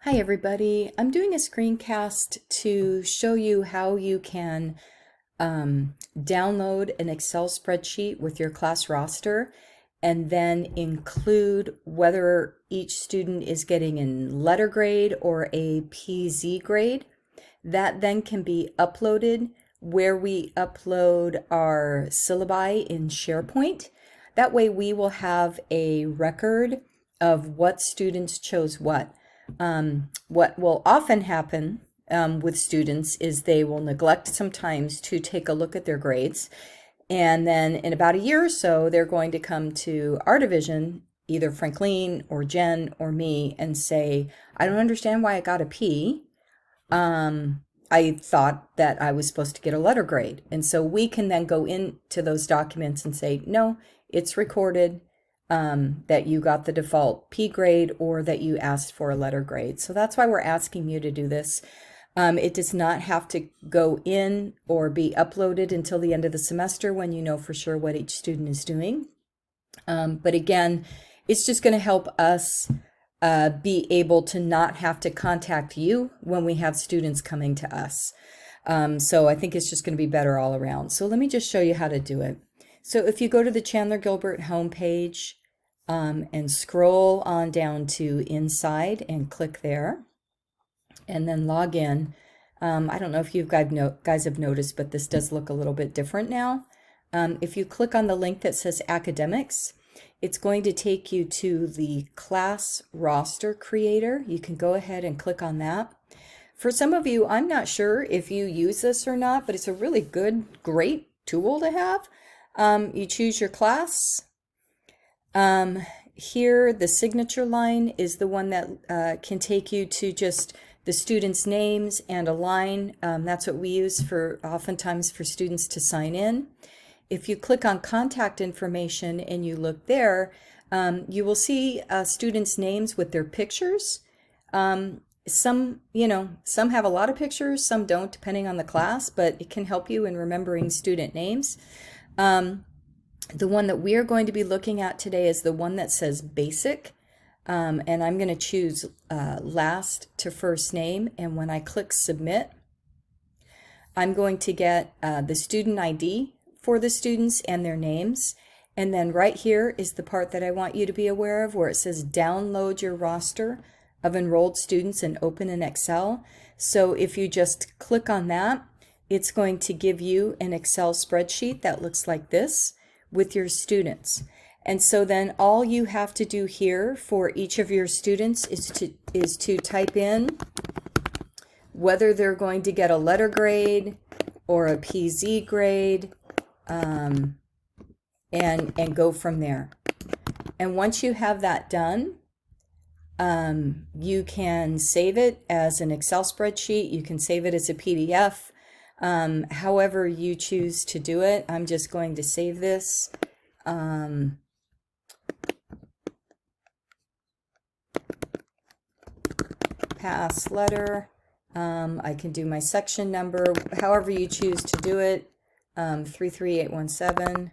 Hi everybody, I'm doing a screencast to show you how you can download an Excel spreadsheet with your class roster and then include whether each student is getting a letter grade or a PZ grade. That then can be uploaded where we upload our syllabi in SharePoint. That way we will have a record of what students chose what. What will often happen with students is they will neglect sometimes to take a look at their grades. And then in about a year or so, they're going to come to our division, either Frankline or Jen or me, and say, I don't understand why I got a P. I thought that I was supposed to get a letter grade. And so we can then go into those documents and say, no, it's recorded that you got the default P grade or that you asked for a letter grade. So that's why we're asking you to do this. It does not have to go in or be uploaded until the end of the semester when you know for sure what each student is doing. But again, it's just going to help us be able to not have to contact you when we have students coming to us. So I think it's just going to be better all around. So let me just show you how to do it. So if you go to the Chandler Gilbert homepage and scroll on down to Inside and click there and then log in. I don't know if you guys have noticed, but this does look a little bit different now. If you click on the link that says Academics, it's going to take you to the class roster creator. You can go ahead and click on that. For some of you, I'm not sure if you use this or not, but it's a really great tool to have. You choose your class. Here, the signature line is the one that can take you to just the students' names and a line. That's what we use oftentimes for students to sign in. If you click on contact information and you look there, you will see students' names with their pictures. Some have a lot of pictures, some don't, depending on the class, but it can help you in remembering student names. The one that we are going to be looking at today is the one that says Basic. And I'm going to choose last to first name. And when I click Submit, I'm going to get the student ID for the students and their names. And then right here is the part that I want you to be aware of where it says download your roster of enrolled students and open in Excel. So if you just click on that, it's going to give you an Excel spreadsheet that looks like this with your students. And so then all you have to do here for each of your students is to type in whether they're going to get a letter grade or a PZ grade, and go from there. And once you have that done, you can save it as an Excel spreadsheet. You can save it as a PDF. However you choose to do it. I'm just going to save this. Pass letter. I can do my section number, however you choose to do it. 33817.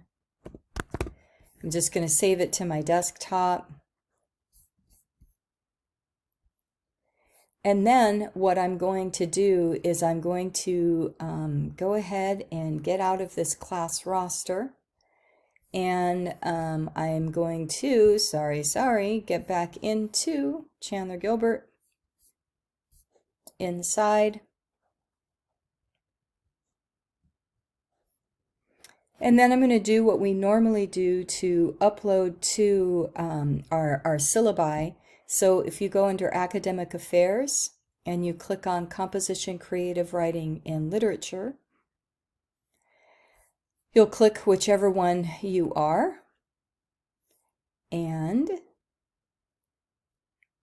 I'm just going to save it to my desktop. And then what I'm going to do is I'm going to go ahead and get out of this class roster. And I'm going to, get back into Chandler Gilbert, inside. And then I'm going to do what we normally do to upload to our syllabi. So if you go under Academic Affairs and you click on Composition, Creative Writing, and Literature, you'll click whichever one you are. And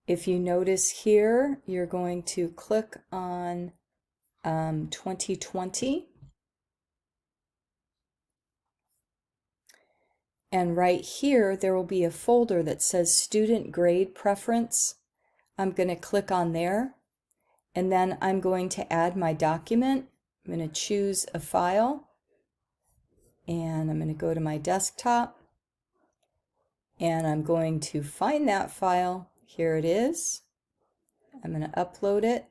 if you notice here, you're going to click on 2020. And right here, there will be a folder that says Student Grade Preference. I'm going to click on there, and then I'm going to add my document. I'm going to choose a file, and I'm going to go to my desktop, and I'm going to find that file. Here it is. I'm going to upload it,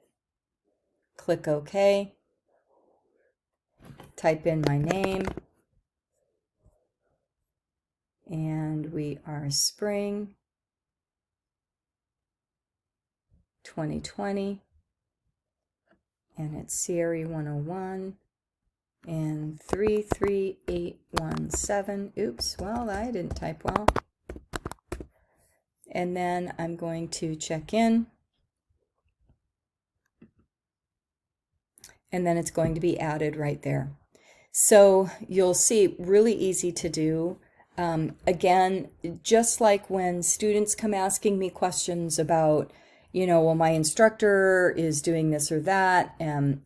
click OK, type in my name, and we are spring 2020, and it's Sierra 101 and 33817. Oops, well, I didn't type well. And then I'm going to check in, and then it's going to be added right there. So you'll see, really easy to do. Again, just like when students come asking me questions about, well, my instructor is doing this or that, and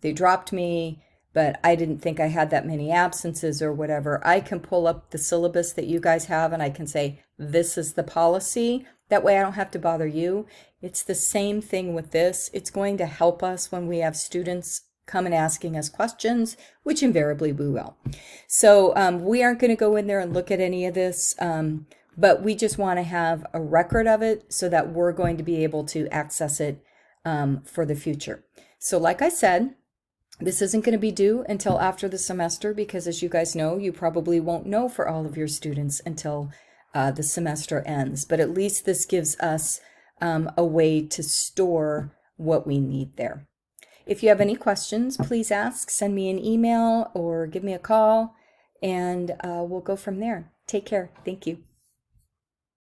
they dropped me, but I didn't think I had that many absences or whatever. I can pull up the syllabus that you guys have and I can say, this is the policy. That way I don't have to bother you. It's the same thing with this. It's going to help us when we have students come and asking us questions, which invariably we will. So we aren't going to go in there and look at any of this, but we just want to have a record of it so that we're going to be able to access it for the future. So like I said, this isn't going to be due until after the semester because, as you guys know, you probably won't know for all of your students until the semester ends. But at least this gives us a way to store what we need there. If you have any questions, please ask, send me an email or give me a call, and we'll go from there. Take care. Thank you.